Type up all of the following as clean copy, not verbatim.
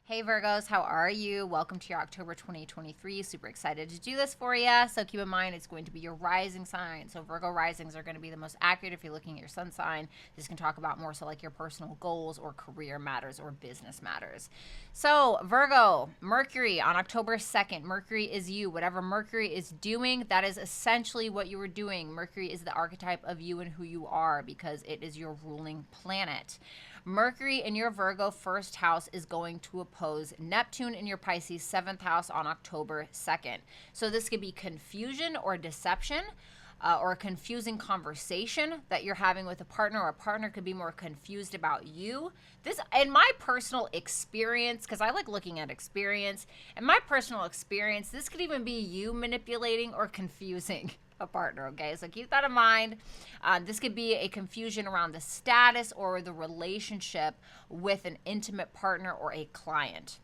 Hey Virgos, how are you? Welcome to your October 2023. Super excited to do this for you. So keep in mind, it's going to be your rising sign. So Virgo risings are going to be the most accurate if you're looking at your sun sign. This can talk about more so like your personal goals or career matters or business matters. So Virgo, Mercury on October 2nd. Mercury is you. Whatever Mercury is doing, that is essentially what you are doing. Mercury is the archetype of you and who you are because it is your ruling planet. Mercury in your Virgo first house is going to oppose Neptune in your Pisces seventh house on October 2nd. So this could be confusion or deception, or a confusing conversation that you're having with a partner, or a partner could be more confused about you. This, in my personal experience, because I like looking at experience, in my personal experience, this could even be you manipulating or confusing a partner, okay? So keep that in mind. This could be a confusion around the status or the relationship with an intimate partner or a client.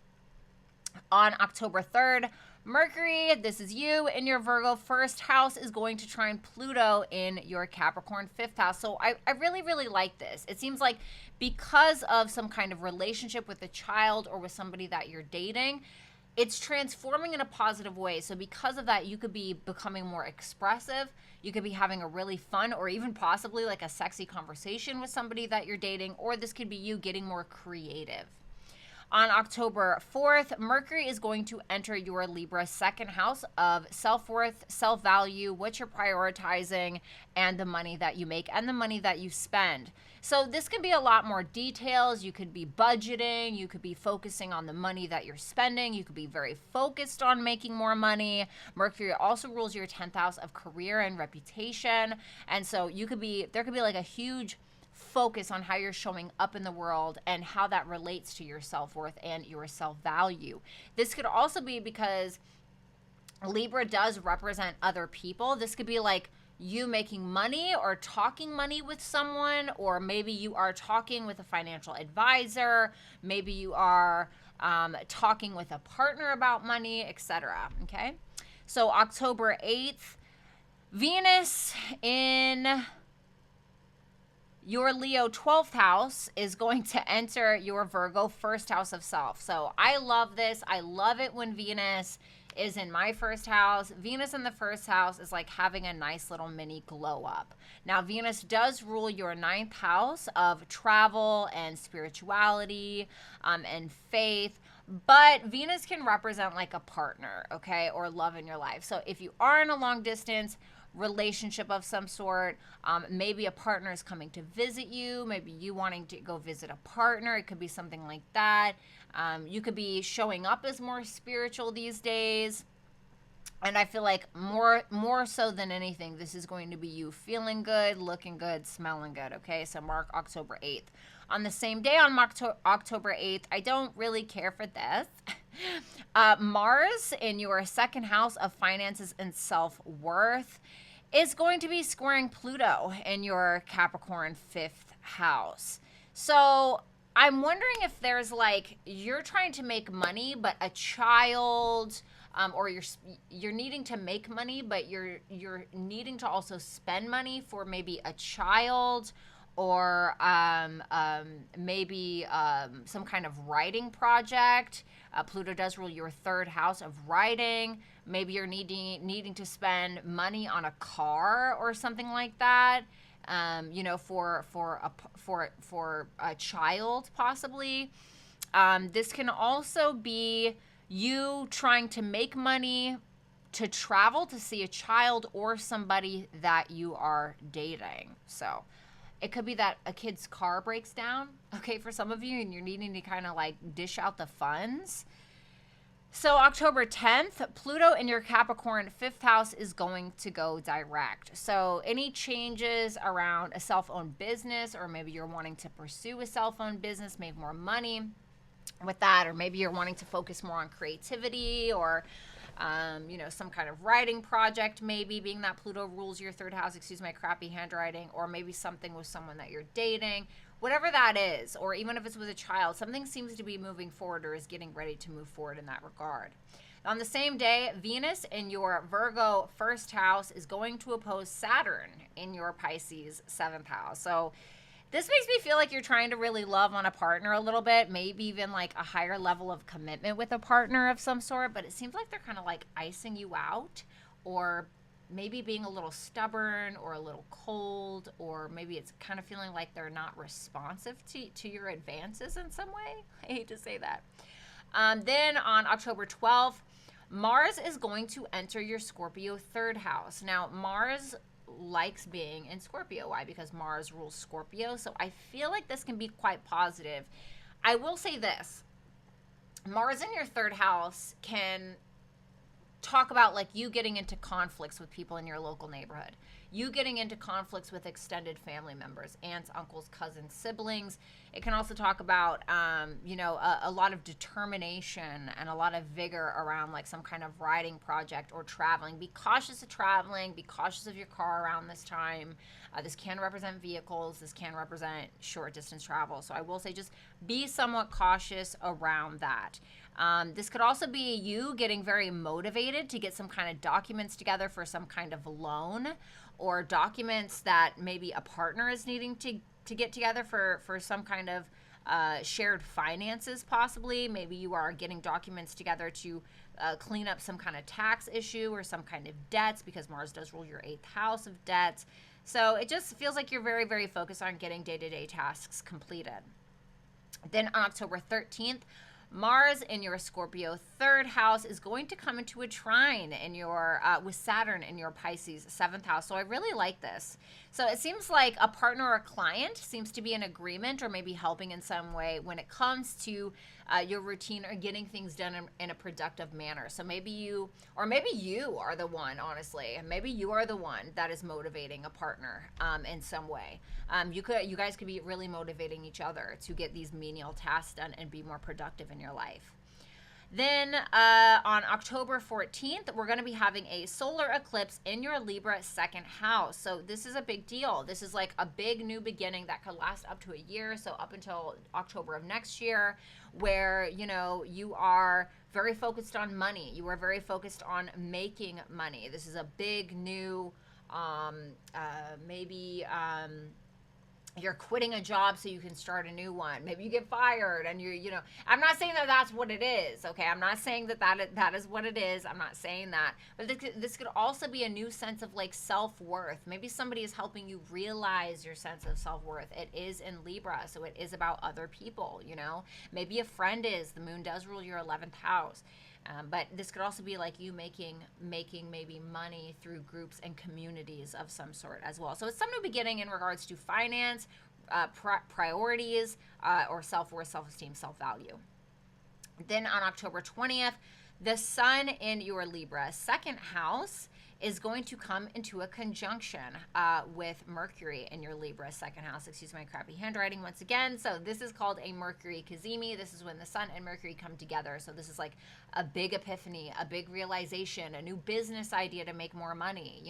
On October 3rd, Mercury, this is you in your Virgo first house, is going to trine Pluto in your Capricorn fifth house. So I really, really like this. It seems like because of some kind of relationship with a child or with somebody that you're dating, it's transforming in a positive way. So because of that, you could be becoming more expressive. You could be having a really fun or even possibly like a sexy conversation with somebody that you're dating, or this could be you getting more creative. On October 4th, Mercury is going to enter your Libra second house of self-worth, self-value, what you're prioritizing, and the money that you make and the money that you spend. So this can be a lot more details. You could be budgeting. You could be focusing on the money that you're spending. You could be very focused on making more money. Mercury also rules your 10th house of career and reputation. And so there could be like a huge focus on how you're showing up in the world and how that relates to your self-worth and your self-value. This could also be because Libra does represent other people. This could be like you making money or talking money with someone, or maybe you are talking with a financial advisor. Maybe you are talking with a partner about money, etc. Okay? So October 8th, Venus in your Leo 12th house is going to enter your Virgo first house of self. So I love this. I love it when Venus is in my first house. Venus in the first house is like having a nice little mini glow up. Now, Venus does rule your ninth house of travel and spirituality and faith. But Venus can represent like a partner, okay, or love in your life. So if you are in a long distance relationship of some sort, maybe a partner is coming to visit you, maybe you wanting to go visit a partner, it could be something like that. You could be showing up as more spiritual these days. And I feel like more so than anything, this is going to be you feeling good, looking good, smelling good, okay? So mark October 8th. On the same day on October 8th, I don't really care for this. Mars in your second house of finances and self-worth is going to be squaring Pluto in your Capricorn fifth house. So I'm wondering if there's like, you're trying to make money, but a child, or you're needing to make money, but you're needing to also spend money for maybe a child, or maybe some kind of writing project. Pluto does rule your third house of writing. Maybe you're needing to spend money on a car or something like that. For a child possibly. This can also be you trying to make money to travel to see a child or somebody that you are dating. So it could be that a kid's car breaks down, okay, for some of you, and you're needing to kind of like dish out the funds. So October 10th, Pluto in your Capricorn fifth house is going to go direct. So any changes around a self-owned business, or maybe you're wanting to pursue a self-owned business, make more money with that, or maybe you're wanting to focus more on creativity, or some kind of writing project, maybe, being that Pluto rules your third house, excuse my crappy handwriting, or maybe something with someone that you're dating, whatever that is, or even if it's with a child, something seems to be moving forward or is getting ready to move forward in that regard. On the same day, Venus in your Virgo first house is going to oppose Saturn in your Pisces seventh house. So This makes me feel like you're trying to really love on a partner a little bit, maybe even like a higher level of commitment with a partner of some sort, but it seems like they're kind of like icing you out, or maybe being a little stubborn or a little cold, or maybe it's kind of feeling like they're not responsive to your advances in some way. I hate to say that. Then on October 12th, Mars is going to enter your Scorpio third house. Now, Mars likes being in Scorpio. Why? Because Mars rules Scorpio. So I feel like this can be quite positive. I will say this. Mars in your third house can talk about like you getting into conflicts with people in your local neighborhood, you getting into conflicts with extended family members, aunts, uncles, cousins, siblings. It can also talk about a lot of determination and a lot of vigor around like some kind of writing project or traveling. Be cautious of traveling, be cautious of your car around this time. This can represent vehicles, this can represent short distance travel, so I will say just be somewhat cautious around that. This could also be you getting very motivated to get some kind of documents together for some kind of loan, or documents that maybe a partner is needing to get together for some kind of shared finances possibly. Maybe you are getting documents together to clean up some kind of tax issue or some kind of debts, because Mars does rule your 8th house of debts. So it just feels like you're very, very focused on getting day-to-day tasks completed. Then on October 13th, Mars in your Scorpio third house is going to come into a trine in your with Saturn in your Pisces 7th house. So I really like this. So it seems like a partner or a client seems to be in agreement or maybe helping in some way when it comes to your routine or getting things done in a productive manner. So maybe you are the one, honestly, and maybe you are the one that is motivating a partner in some way. You guys could be really motivating each other to get these menial tasks done and be more productive in your life. Then on October 14th, we're going to be having a solar eclipse in your Libra 2nd house. So this is a big deal. This is like a big new beginning that could last up to a year. So up until October of next year, where, you are very focused on money. You are very focused on making money. This is a big new, you're quitting a job so you can start a new one. Maybe you get fired and I'm not saying that that's what it is, okay? I'm not saying that is what it is. I'm not saying that. But this could also be a new sense of like self-worth. Maybe somebody is helping you realize your sense of self-worth. It is in Libra, so it is about other people, Maybe a friend is. The moon does rule your 11th house. But this could also be like you making maybe money through groups and communities of some sort as well. So it's some new beginning in regards to finance, priorities, or self-worth, self-esteem, self-value. Then on October 20th, the sun in your Libra 2nd house is going to come into a conjunction with Mercury in your Libra 2nd house. Excuse my crappy handwriting once again. So this is called a Mercury Cazimi. This is when the sun and Mercury come together. So this is like a big epiphany, a big realization, a new business idea to make more money,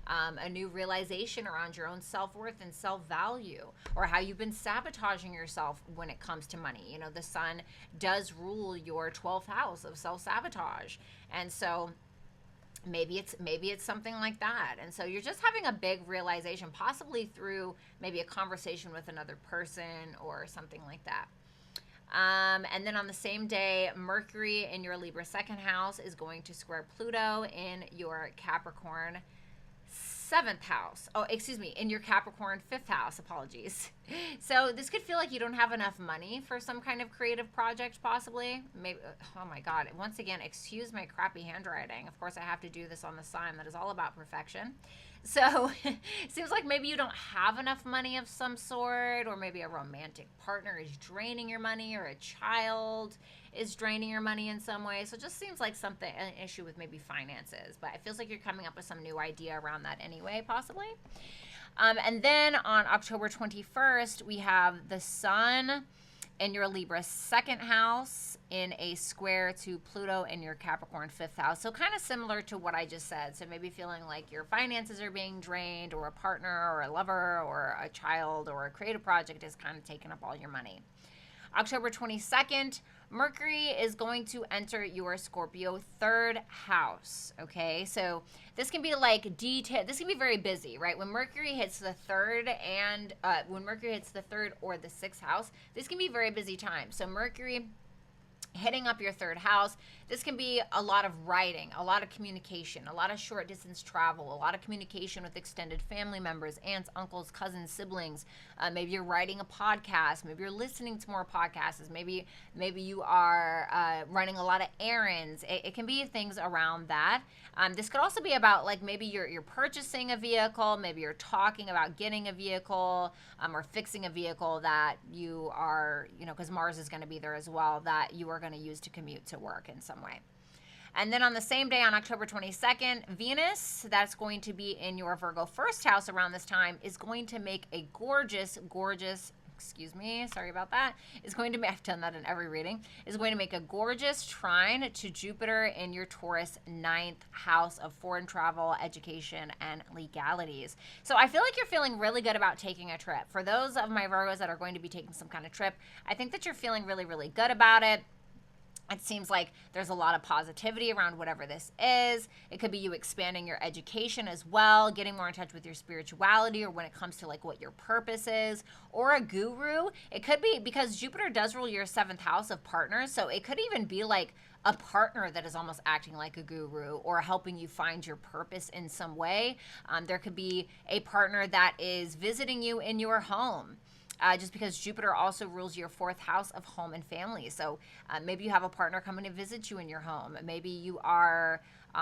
a new realization around your own self-worth and self-value, or how you've been sabotaging yourself when it comes to money. The sun does rule your 12th house of self-sabotage. And so maybe it's something like that. And so you're just having a big realization, possibly through maybe a conversation with another person or something like that. And then on the same day, Mercury in your Libra 2nd house is going to square Pluto in your Capricorn 7th house. Oh, excuse me, in your Capricorn 5th house. Apologies. So this could feel like you don't have enough money for some kind of creative project, possibly. Maybe. Oh my God. Once again, excuse my crappy handwriting. Of course, I have to do this on the sign that is all about perfection. So it seems like maybe you don't have enough money of some sort, or maybe a romantic partner is draining your money, or a child is draining your money in some way. So it just seems like an issue with maybe finances, but it feels like you're coming up with some new idea around that anyway, possibly. And then on October 21st, we have the sun in your Libra 2nd house in a square to Pluto in your Capricorn 5th house. So kind of similar to what I just said. So maybe feeling like your finances are being drained, or a partner or a lover or a child or a creative project is kind of taking up all your money. October 22nd, Mercury is going to enter your Scorpio third house, okay? So this can be like detail. This can be very busy, right? When Mercury hits the third or the sixth house, this can be very busy time. So Mercury hitting up your third house, this can be a lot of writing, a lot of communication, a lot of short distance travel, a lot of communication with extended family members, aunts, uncles, cousins, siblings. Maybe you're writing a podcast. Maybe you're listening to more podcasts. Maybe you are running a lot of errands. It can be things around that. This could also be about like maybe you're purchasing a vehicle. Maybe you're talking about getting a vehicle or fixing a vehicle that you are, because Mars is going to be there as well, that you are going to use to commute to work in some way. And then on the same day, on October 22nd, Venus, that's going to be in your Virgo first house around this time, is going to make a gorgeous, sorry about that, I've done that in every reading, is going to make a gorgeous trine to Jupiter in your Taurus ninth house of foreign travel, education, and legalities. So I feel like you're feeling really good about taking a trip. For those of my Virgos that are going to be taking some kind of trip, I think that you're feeling really, really good about it. It seems like there's a lot of positivity around whatever this is. It could be you expanding your education as well, getting more in touch with your spirituality, or when it comes to like what your purpose is, or a guru. It could be because Jupiter does rule your seventh house of partners. So it could even be like a partner that is almost acting like a guru or helping you find your purpose in some way. There could be a partner that is visiting you in your home. Just because Jupiter also rules your fourth house of home and family. So maybe you have a partner coming to visit you in your home. Maybe you are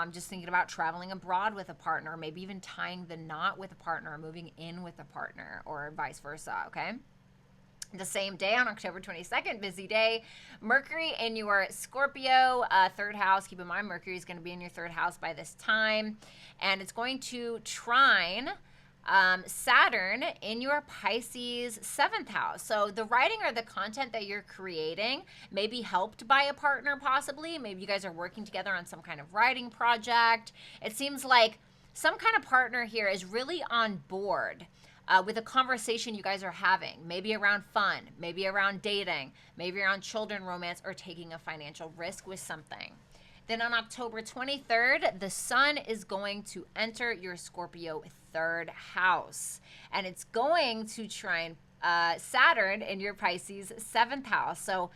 just thinking about traveling abroad with a partner, maybe even tying the knot with a partner, or moving in with a partner, or vice versa, okay? The same day, on October 22nd, busy day, Mercury in your Scorpio third house. Keep in mind, Mercury is going to be in your third house by this time, and it's going to trine Saturn in your Pisces seventh house. So the writing or the content that you're creating may be helped by a partner, possibly. Maybe you guys are working together on some kind of writing project. It seems like some kind of partner here is really on board with a conversation you guys are having, maybe around fun, maybe around dating, maybe around children, romance, or taking a financial risk with something. Then on October 23rd, the sun is going to enter your Scorpio third house, and it's going to trine Saturn in your Pisces seventh house. So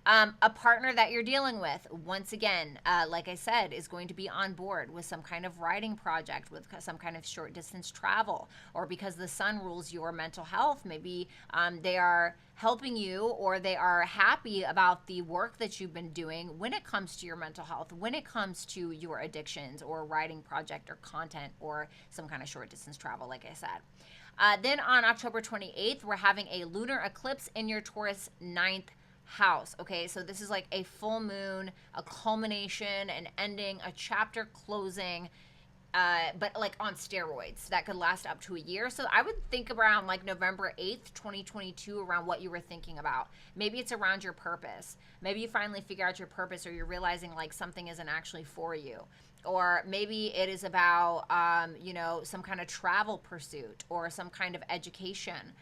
a partner that you're dealing with, once again, like I said, is going to be on board with some kind of writing project, with some kind of short distance travel, or because the sun rules your mental health, maybe they are helping you, or they are happy about the work that you've been doing when it comes to your mental health, when it comes to your addictions, or writing project, or content, or some kind of short distance travel, like I said. Then on October 28th, we're having a lunar eclipse in your Taurus ninth house. Okay, so this is like a full moon, a culmination, an ending, a chapter closing, but like on steroids that could last up to a year. So I would think around like November 8th, 2022, around what you were thinking about. Maybe it's around your purpose. Maybe you finally figure out your purpose, or you're realizing like something isn't actually for you. Or maybe it is about, some kind of travel pursuit, or some kind of education.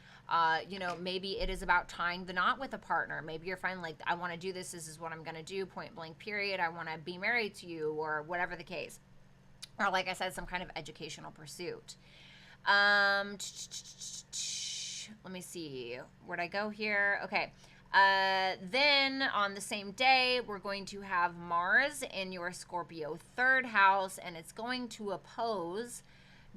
Maybe it is about tying the knot with a partner. Maybe you're finally like, I want to do this. This is what I'm going to do, point blank, period. I want to be married to you, or whatever the case. Or like I said, some kind of educational pursuit. Let me see. Where'd I go here? Okay. Then on the same day, we're going to have Mars in your Scorpio third house, and it's going to oppose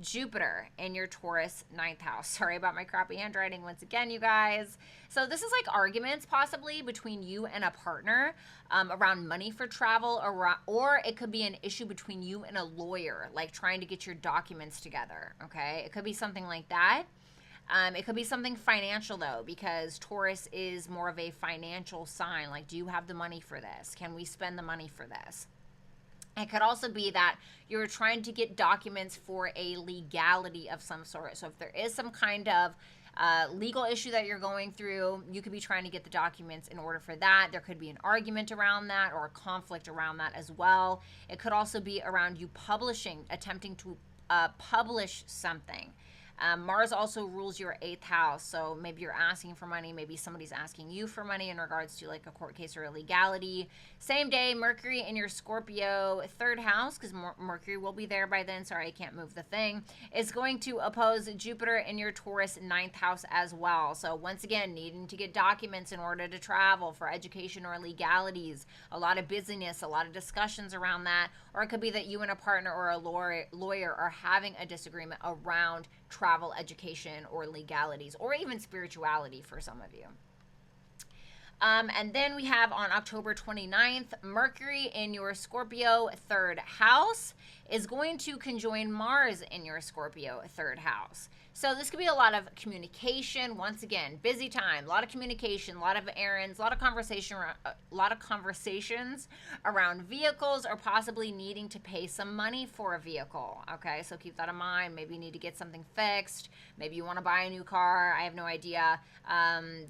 Jupiter in your Taurus ninth house. Sorry about my crappy handwriting once again, you guys. So this is like arguments possibly between you and a partner around money for travel, or it could be an issue between you and a lawyer, like trying to get your documents together, okay? It could be something like that. It could be something financial, though, because Taurus is more of a financial sign. Like, do you have the money for this? Can we spend the money for this? It could also be that you're trying to get documents for a legality of some sort. So if there is some kind of legal issue that you're going through, you could be trying to get the documents in order for that. There could be an argument around that, or a conflict around that as well. It could also be around you attempting to publish something. Mars also rules your 8th house, so maybe you're asking for money, maybe somebody's asking you for money in regards to like a court case or illegality. Same day, Mercury in your Scorpio 3rd house, because Mercury will be there by then. Sorry, I can't move the thing. Is going to oppose Jupiter in your Taurus 9th house as well. So once again, needing to get documents in order to travel for education or legalities. A lot of busyness, a lot of discussions around that. Or it could be that you and a partner or a lawyer are having a disagreement around travel, education, or legalities, or even spirituality for some of you. And then we have on October 29th, Mercury in your Scorpio 3rd house is going to conjoin Mars in your Scorpio 3rd house. So this could be a lot of communication. Once again, busy time, a lot of communication, a lot of errands, a lot of conversations around vehicles, or possibly needing to pay some money for a vehicle. Okay, so keep that in mind. Maybe you need to get something fixed. Maybe you want to buy a new car. I have no idea.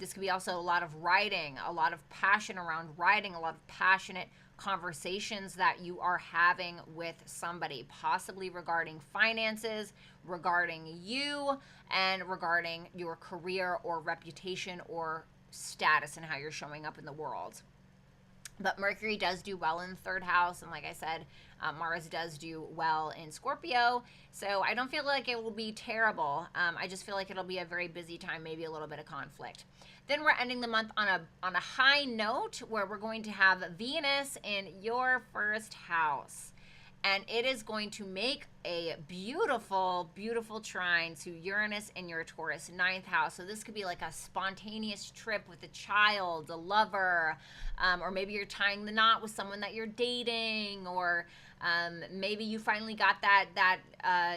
This could be also a lot of writing, a lot of passion around writing, a lot of passionate conversations that you are having with somebody, possibly regarding finances, regarding you, and regarding your career or reputation or status and how you're showing up in the world. But Mercury does do well in the 3rd house, and like I said, Mars does do well in Scorpio, so I don't feel like it will be terrible. I just feel like it'll be a very busy time, maybe a little bit of conflict. Then we're ending the month on a high note, where we're going to have Venus in your 1st house. And it is going to make a beautiful, beautiful trine to Uranus in your Taurus 9th house. So this could be like a spontaneous trip with a child, a lover, or maybe you're tying the knot with someone that you're dating, or maybe you finally got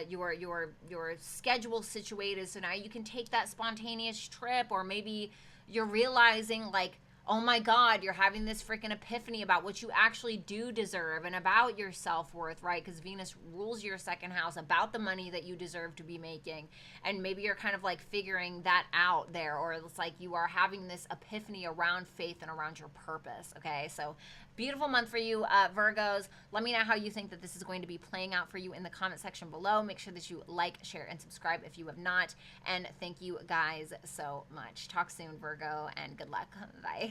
your schedule situated, so now you can take that spontaneous trip. Or maybe you're realizing, like, oh my God, you're having this freaking epiphany about what you actually do deserve and about your self-worth, right? Because Venus rules your 2nd house, about the money that you deserve to be making. And maybe you're kind of like figuring that out there, or it's like you are having this epiphany around faith and around your purpose, okay? So beautiful month for you, Virgos. Let me know how you think that this is going to be playing out for you in the comment section below. Make sure that you like, share, and subscribe if you have not. And thank you guys so much. Talk soon, Virgo, and good luck. Bye.